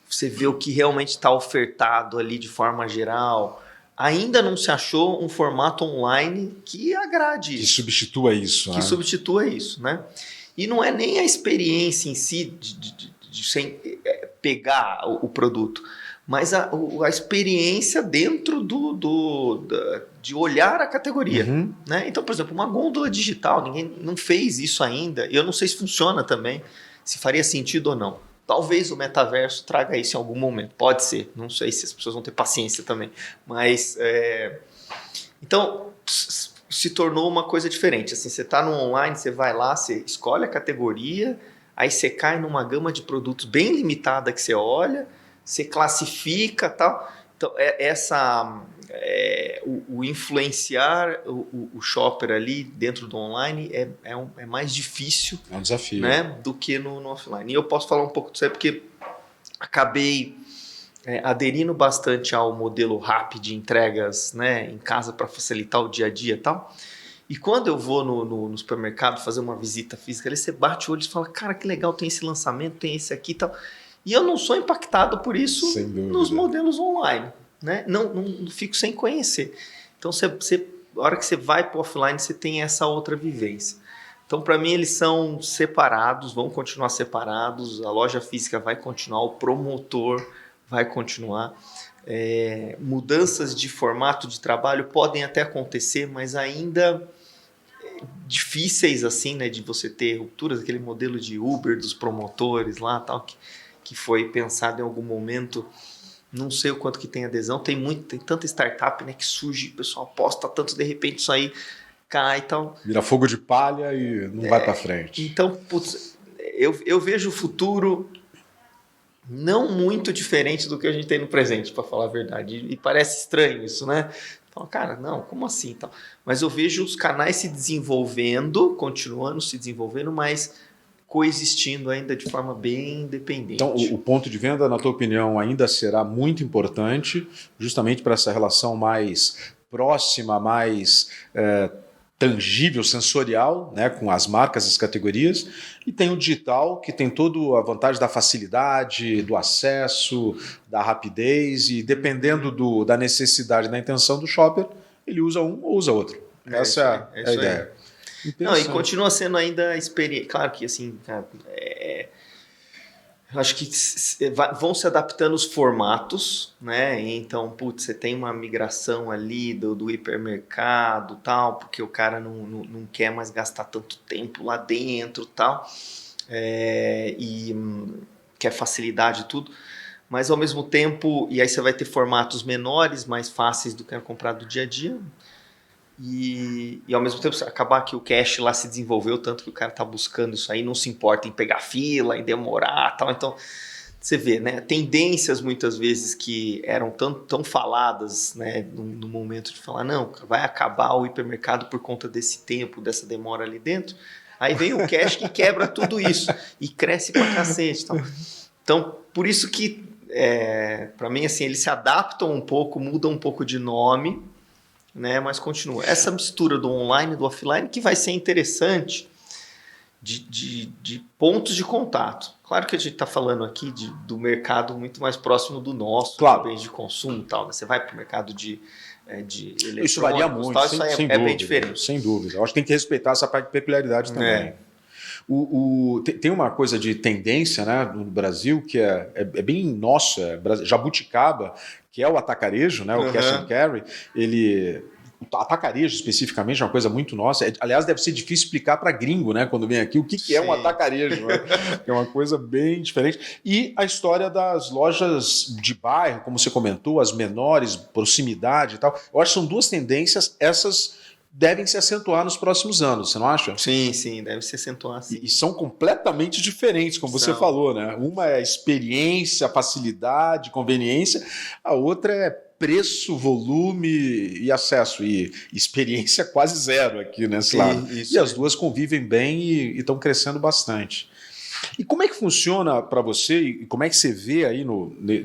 você ver o que realmente está ofertado ali de forma geral. Ainda não se achou um formato online que agrade isso. Que substitua isso. Que substitua isso, né? E não é nem a experiência em si de sem pegar o produto, mas a experiência dentro de olhar a categoria. Né? Então, por exemplo, uma gôndola digital, ninguém não fez isso ainda. Eu não sei se funciona também, se faria sentido ou não. Talvez o metaverso traga isso em algum momento. Pode ser. Não sei se as pessoas vão ter paciência também. Mas, então, se tornou uma coisa diferente. Assim, você está no online, você vai lá, você escolhe a categoria, aí você cai numa gama de produtos bem limitada que você olha, você classifica, tal. Então, o influenciar o shopper ali dentro do online é mais difícil. É um desafio. Né, do que no offline. E eu posso falar um pouco disso aí porque acabei aderindo bastante ao modelo rápido de entregas, né, em casa para facilitar o dia a dia e tal. E quando eu vou no supermercado fazer uma visita física, ali você bate o olho e fala, cara, que legal, tem esse lançamento, tem esse aqui e tal. E eu não sou impactado por isso nos modelos online, né? Não fico sem conhecer. Então, a hora que você vai para o offline, você tem essa outra vivência. Então, para mim, eles são separados, vão continuar separados, a loja física vai continuar, o promotor vai continuar. Mudanças de formato de trabalho podem até acontecer, mas ainda difíceis assim, né, de você ter rupturas, aquele modelo de Uber dos promotores lá, tal, que foi pensado em algum momento, não sei o quanto que tem adesão, tem tanta startup, né, que surge, o pessoal aposta tanto, de repente isso aí cai e tal. Vira fogo de palha e não vai para frente. Então, eu vejo o futuro não muito diferente do que a gente tem no presente, para falar a verdade. E parece estranho isso, né? Então, cara, não, como assim? Então, mas eu vejo os canais se desenvolvendo, continuando se desenvolvendo, mas coexistindo ainda de forma bem independente. Então, o ponto de venda, na tua opinião, ainda será muito importante, justamente para essa relação mais próxima, mais tangível, sensorial, né, com as marcas, as categorias, e tem o digital, que tem toda a vantagem da facilidade, do acesso, da rapidez, e dependendo da necessidade, da intenção do shopper, ele usa um ou usa outro. Essa é a ideia. Não, e continua sendo ainda experiência. Claro que assim, cara, acho que vão se adaptando os formatos, né? Então, você tem uma migração ali do hipermercado, tal, porque o cara não quer mais gastar tanto tempo lá dentro, tal, e quer facilidade e tudo. mas ao mesmo tempo, e aí você vai ter formatos menores, mais fáceis do que era comprado do dia a dia, e ao mesmo tempo acabar que o cash lá se desenvolveu tanto que o cara tá buscando isso aí, não se importa em pegar fila, em demorar, tal. Então você vê, né, tendências muitas vezes que eram tão faladas, né, no momento de falar, não, vai acabar o hipermercado por conta desse tempo, dessa demora ali dentro. Aí vem o cash que quebra tudo isso e cresce pra cacete. Então por isso que, para mim, assim, eles se adaptam um pouco, mudam um pouco de nome, né, mas continua. Essa mistura do online e do offline que vai ser interessante de pontos de contato. Claro que a gente está falando aqui do mercado muito mais próximo do nosso, claro, de bens de consumo e tal. Né? Você vai para o mercado de eletrônicos, isso varia muito, tal, sem isso dúvida, bem diferente. Sem dúvida. Eu acho que tem que respeitar essa peculiaridade também. Tem uma coisa de tendência, né, no Brasil que é bem nossa, jabuticaba, que é o atacarejo, né, o cash and carry. O atacarejo especificamente é uma coisa muito nossa. Aliás, deve ser difícil explicar para gringo, né, quando vem aqui, o que é um atacarejo. Né? É uma coisa bem diferente. E a história das lojas de bairro, como você comentou, as menores, proximidade e tal. Eu acho que são duas tendências, essas devem se acentuar nos próximos anos, você não acha? Sim, deve se acentuar. Sim. E são completamente diferentes, como você falou, né? Uma é experiência, facilidade, conveniência, a outra é preço, volume e acesso, e experiência quase zero aqui nesse lado. E as duas convivem bem e estão crescendo bastante. E como é que funciona para você, e como é que você vê aí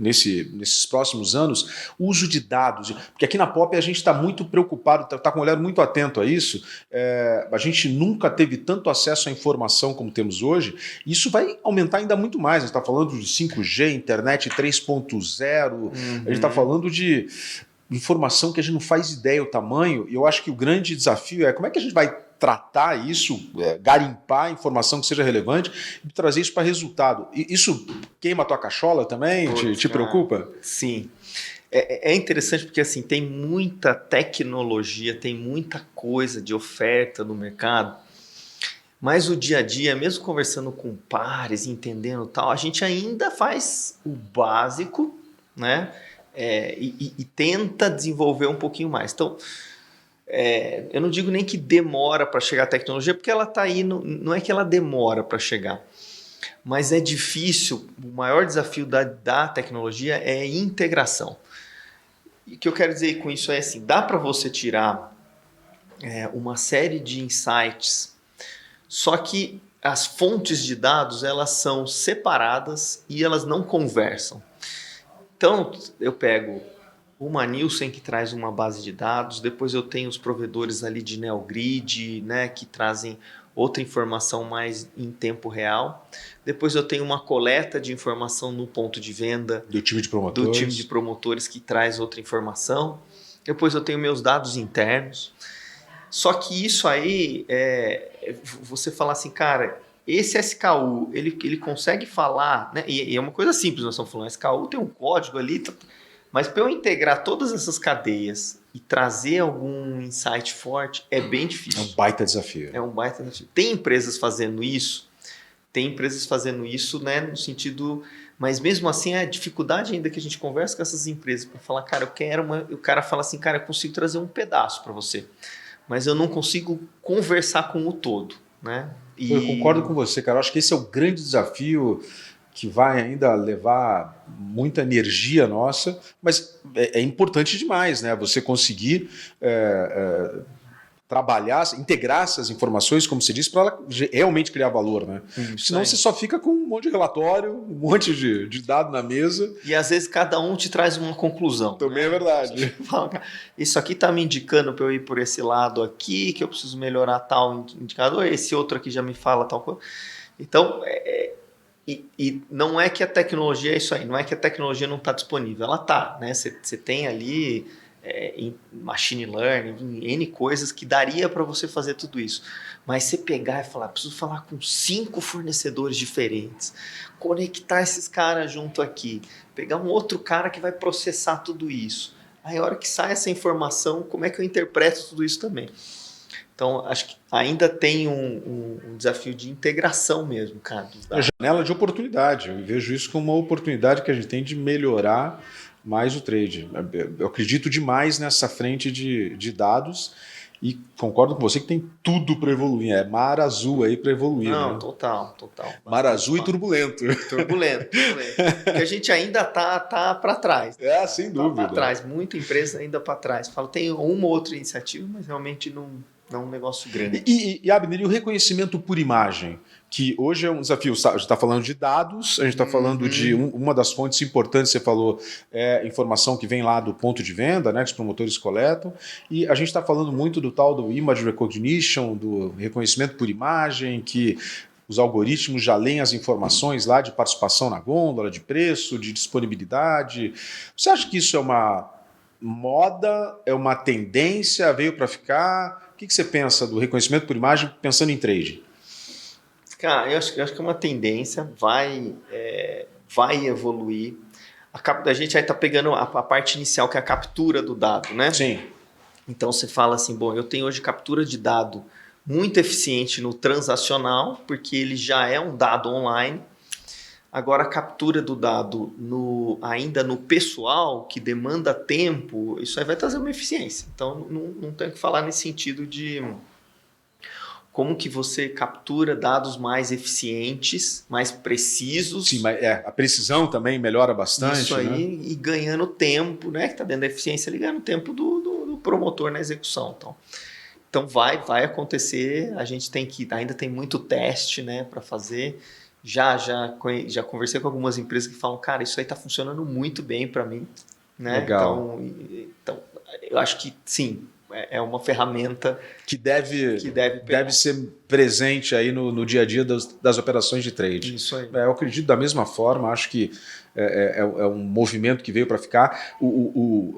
nesses próximos anos o uso de dados? Porque aqui na Pop a gente está muito preocupado, está com um olhar muito atento a isso. A gente nunca teve tanto acesso à informação como temos hoje, e isso vai aumentar ainda muito mais. A gente está falando de 5G, internet 3.0, a gente está falando de informação que a gente não faz ideia o tamanho, e eu acho que o grande desafio é como é que a gente vai tratar isso, garimpar informação que seja relevante e trazer isso para resultado. Isso queima a tua cachola também? Te preocupa? Sim. É interessante porque assim, tem muita tecnologia, tem muita coisa de oferta no mercado, mas o dia a dia, mesmo conversando com pares, entendendo tal, a gente ainda faz o básico, né? E tenta desenvolver um pouquinho mais. Então, eu não digo nem que demora para chegar a tecnologia, porque ela está aí, não é que ela demora para chegar, mas é difícil. O maior desafio da tecnologia é a integração. E o que eu quero dizer com isso é assim, dá para você tirar uma série de insights, só que as fontes de dados elas são separadas e elas não conversam. Então, eu pego uma Nielsen que traz uma base de dados, depois eu tenho os provedores ali de NeoGrid, né, que trazem outra informação mais em tempo real. Depois eu tenho uma coleta de informação no ponto de venda do time de promotores que traz outra informação. Depois eu tenho meus dados internos. Só que isso aí, você fala assim, cara, esse SKU, ele consegue falar, né? E é uma coisa simples, nós estamos falando, SKU tem um código ali, mas para eu integrar todas essas cadeias e trazer algum insight forte, é bem difícil. É um baita desafio. É um baita desafio. Tem empresas fazendo isso, né, no sentido... Mas mesmo assim, é a dificuldade ainda que a gente conversa com essas empresas para falar, cara, eu quero o cara fala assim, cara, eu consigo trazer um pedaço para você, mas eu não consigo conversar com o todo, né? Eu concordo com você, cara. Eu acho que esse é o grande desafio que vai ainda levar muita energia nossa, mas é importante demais, né? Você conseguir trabalhar, integrar essas informações, como você disse, para ela realmente criar valor, né? Senão você só fica com um monte de relatório, um monte de dado na mesa. E às vezes cada um te traz uma conclusão. Também, né? É verdade. Isso aqui está me indicando para eu ir por esse lado aqui, que eu preciso melhorar tal indicador, esse outro aqui já me fala tal coisa. Então, e não é que a tecnologia é isso aí, não é que a tecnologia não está disponível, ela está, né? Você tem ali em machine learning, em N coisas que daria para você fazer tudo isso. Mas você pegar e falar, preciso falar com 5 fornecedores diferentes, conectar esses caras junto aqui, pegar um outro cara que vai processar tudo isso. Aí a hora que sai essa informação, como é que eu interpreto tudo isso também? Então, acho que ainda tem um desafio de integração mesmo, cara. É janela de oportunidade. Eu vejo isso como uma oportunidade que a gente tem de melhorar mais o trade. Eu acredito demais nessa frente de dados e concordo com você que tem tudo para evoluir. É mar azul aí para evoluir. Não, né? total. Mar azul e turbulento. Turbulento. Porque a gente ainda tá para trás. Sem dúvida. Para trás, muita empresa ainda para trás. Falo, tem uma ou outra iniciativa, mas realmente não é um negócio grande. E Abner, e o reconhecimento por imagem? Que hoje é um desafio. A gente está falando de dados, a gente está falando de uma das fontes importantes, você falou, é informação que vem lá do ponto de venda, né, que os promotores coletam, e a gente está falando muito do tal do image recognition, do reconhecimento por imagem, que os algoritmos já leem as informações lá de participação na gôndola, de preço, de disponibilidade. Você acha que isso é uma moda, é uma tendência, veio para ficar? O que você pensa do reconhecimento por imagem pensando em trade? Cara, eu acho que é uma tendência, vai evoluir. A gente aí está pegando a parte inicial, que é a captura do dado, né? Sim. Então você fala assim, bom, eu tenho hoje captura de dado muito eficiente no transacional, porque ele já é um dado online. Agora, a captura do dado ainda no pessoal, que demanda tempo, isso aí vai trazer uma eficiência. Então, não tem o que falar nesse sentido de como que você captura dados mais eficientes, mais precisos. Sim, mas a precisão também melhora bastante. Isso aí, né? E ganhando tempo, né? Que está dentro da eficiência, ele ganhando tempo do promotor na execução. Então vai acontecer, a gente ainda tem muito teste, né, para fazer. Já conversei com algumas empresas que falam, cara, isso aí está funcionando muito bem para mim. Né? Legal. Então, eu acho que sim, é uma ferramenta que deve ser presente aí no dia a dia das operações de trade. Isso aí. Eu acredito da mesma forma, acho que é um movimento que veio para ficar.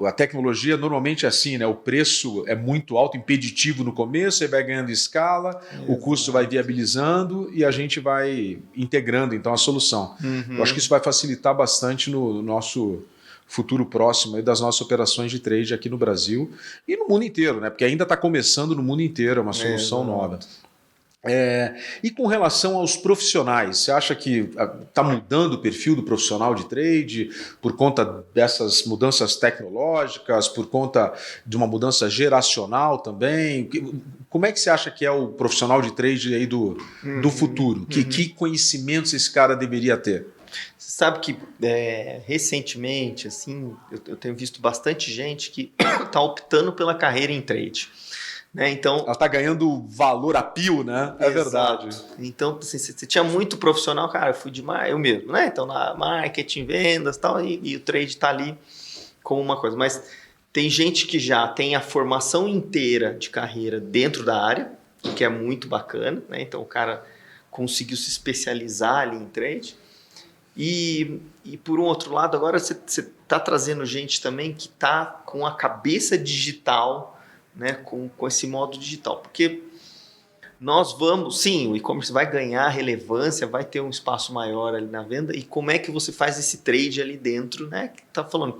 A tecnologia normalmente é assim, né? O preço é muito alto, impeditivo no começo, você vai ganhando escala, o custo vai viabilizando e a gente vai integrando então a solução. Eu acho que isso vai facilitar bastante no nosso futuro próximo aí das nossas operações de trade aqui no Brasil e no mundo inteiro, né? Porque ainda está começando no mundo inteiro, é uma solução nova. E com relação aos profissionais, você acha que está mudando o perfil do profissional de trade por conta dessas mudanças tecnológicas, por conta de uma mudança geracional também? Como é que você acha que é o profissional de trade aí do futuro? Que conhecimentos esse cara deveria ter? Você sabe que recentemente, assim, eu tenho visto bastante gente que está optando pela carreira em trade. Né? Então, ela está ganhando valor a pio, né? É verdade. Então, assim, você tinha muito profissional, cara, eu mesmo, né? Então, na marketing, vendas e tal, e o trade está ali como uma coisa. Mas tem gente que já tem a formação inteira de carreira dentro da área, o que é muito bacana, né? Então, o cara conseguiu se especializar ali em trade. E por um outro lado, agora você está trazendo gente também que está com a cabeça digital, né, com esse modo digital, porque o e-commerce vai ganhar relevância, vai ter um espaço maior ali na venda, e como é que você faz esse trade ali dentro, né, que tá falando,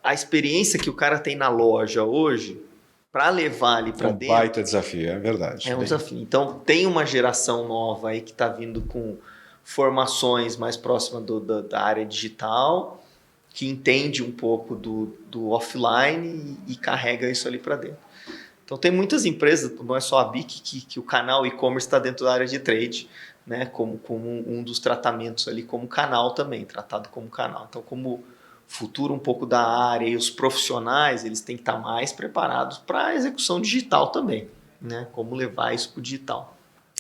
a experiência que o cara tem na loja hoje, para levar ali para dentro... É um baita desafio, é verdade. É um desafio. Então, tem uma geração nova aí que está vindo com formações mais próximas da área digital, que entende um pouco do offline e carrega isso ali para dentro. Então, tem muitas empresas, não é só a BIC, que o canal e-commerce está dentro da área de trade, né, como um dos tratamentos ali, como canal também, tratado como canal. Então, como futuro um pouco da área e os profissionais, eles têm que estar mais preparados para a execução digital também, né, como levar isso para o digital.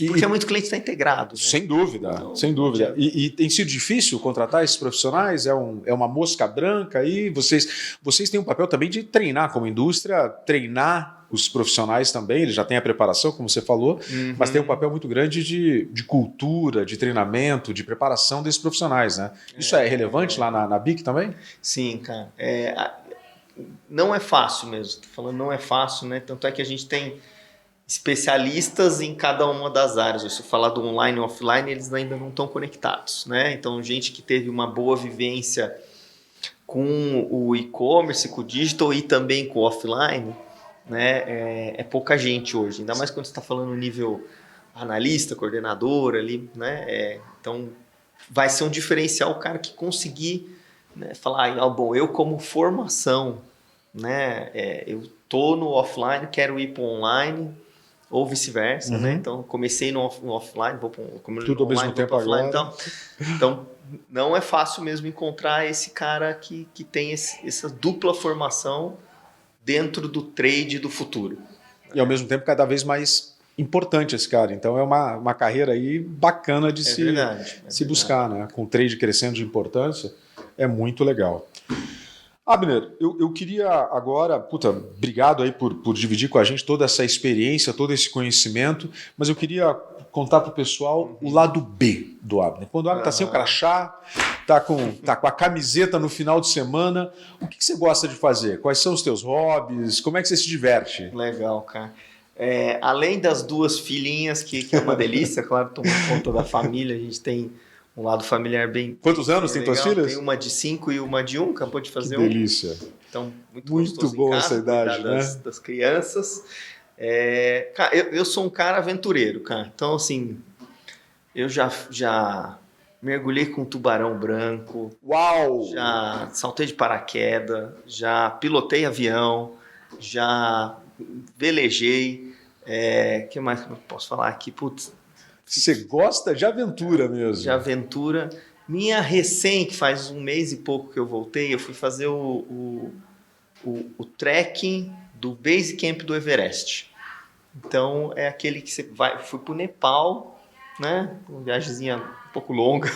Porque muito cliente está integrado. Né? Sem dúvida, então, sem dúvida. E tem sido difícil contratar esses profissionais? É uma mosca branca aí? Vocês têm um papel também de treinar como indústria, treinar os profissionais também, eles já têm a preparação, como você falou, mas tem um papel muito grande de cultura, de treinamento, de preparação desses profissionais, né? Isso é relevante lá na BIC também? Sim, cara. Não é fácil mesmo, tô falando não é fácil, né? Tanto é que a gente tem especialistas em cada uma das áreas. Se eu falar do online e offline, eles ainda não estão conectados, né? Então, gente que teve uma boa vivência com o e-commerce, com o digital e também com o offline, né, é pouca gente hoje, ainda mais quando você está falando nível analista, coordenador ali, né? Então vai ser um diferencial o cara que conseguir, né, falar, bom, eu como formação, né, eu tô no offline, quero ir para o online, ou vice-versa, né? Então comecei no offline, vou para tudo ao mesmo tempo offline, agora. Então não é fácil mesmo encontrar esse cara que tem essa dupla formação dentro do trade do futuro. E ao mesmo tempo cada vez mais importante esse cara. Então é uma carreira aí bacana de se buscar, né? Com o trade crescendo de importância, é muito legal. Abner, eu queria agora, obrigado aí por dividir com a gente toda essa experiência, todo esse conhecimento, mas eu queria contar para o pessoal o lado B do Abner. Quando o Abner está sem o crachá, tá com a camiseta no final de semana, o que você gosta de fazer? Quais são os teus hobbies? Como é que você se diverte? Legal, cara. Além das 2 filhinhas, que é uma delícia, claro, tomando conta da família, a gente tem um lado familiar bem... Quantos anos tem tuas filhas? Tem uma de 5 e uma de 1, acabou de fazer que delícia. Então, muito bom essa idade, né? Das crianças. Cara, eu sou um cara aventureiro, cara. Então, assim, eu já mergulhei com tubarão branco. Uau! Já saltei de paraquedas, já pilotei avião, já velejei. Que mais que eu posso falar aqui? Putz, você gosta de aventura mesmo? De aventura. Minha recém, que faz 1 mês e pouco que eu voltei, eu fui fazer o trekking do Base Camp do Everest. Então, é aquele que você vai... Fui pro Nepal, né? Uma viagemzinha um pouco longa.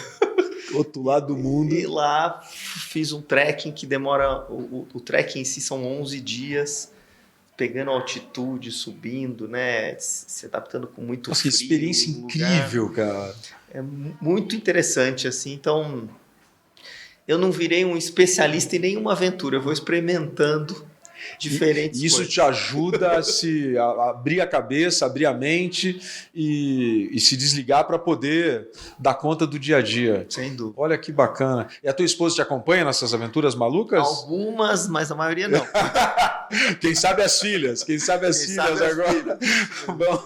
Outro lado do mundo. E lá fiz um trekking que demora... O trekking em si são 11 dias... pegando altitude, subindo, né? Se adaptando com muito frio. Que experiência incrível, cara. É muito interessante, assim. Então, eu não virei um especialista em nenhuma aventura. Eu vou experimentando diferentes Isso coisas. te ajuda a abrir a cabeça, abrir a mente e se desligar para poder dar conta do dia a dia. Sem dúvida. Olha que bacana. E a tua esposa te acompanha nessas aventuras malucas? Algumas, mas a maioria não. Quem sabe as filhas. Quem sabe as filhas agora.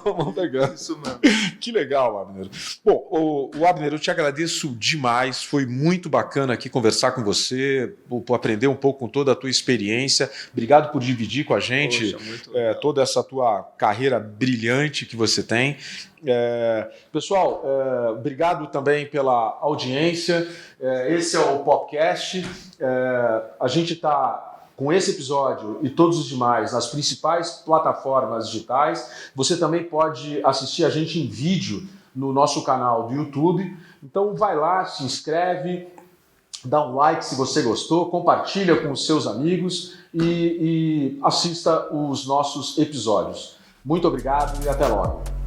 Vamos pegar. Isso mesmo. Que legal, Abner. Bom, o Abner, eu te agradeço demais. Foi muito bacana aqui conversar com você, por aprender um pouco com toda a tua experiência. Obrigado por dividir com a gente toda essa tua carreira brilhante que você tem. Pessoal, obrigado também pela audiência. Esse é o Popcast. A gente está com esse episódio e todos os demais nas principais plataformas digitais. Você também pode assistir a gente em vídeo no nosso canal do YouTube. Então vai lá, se inscreve, dá um like se você gostou, compartilha com os seus amigos e assista os nossos episódios. Muito obrigado e até logo.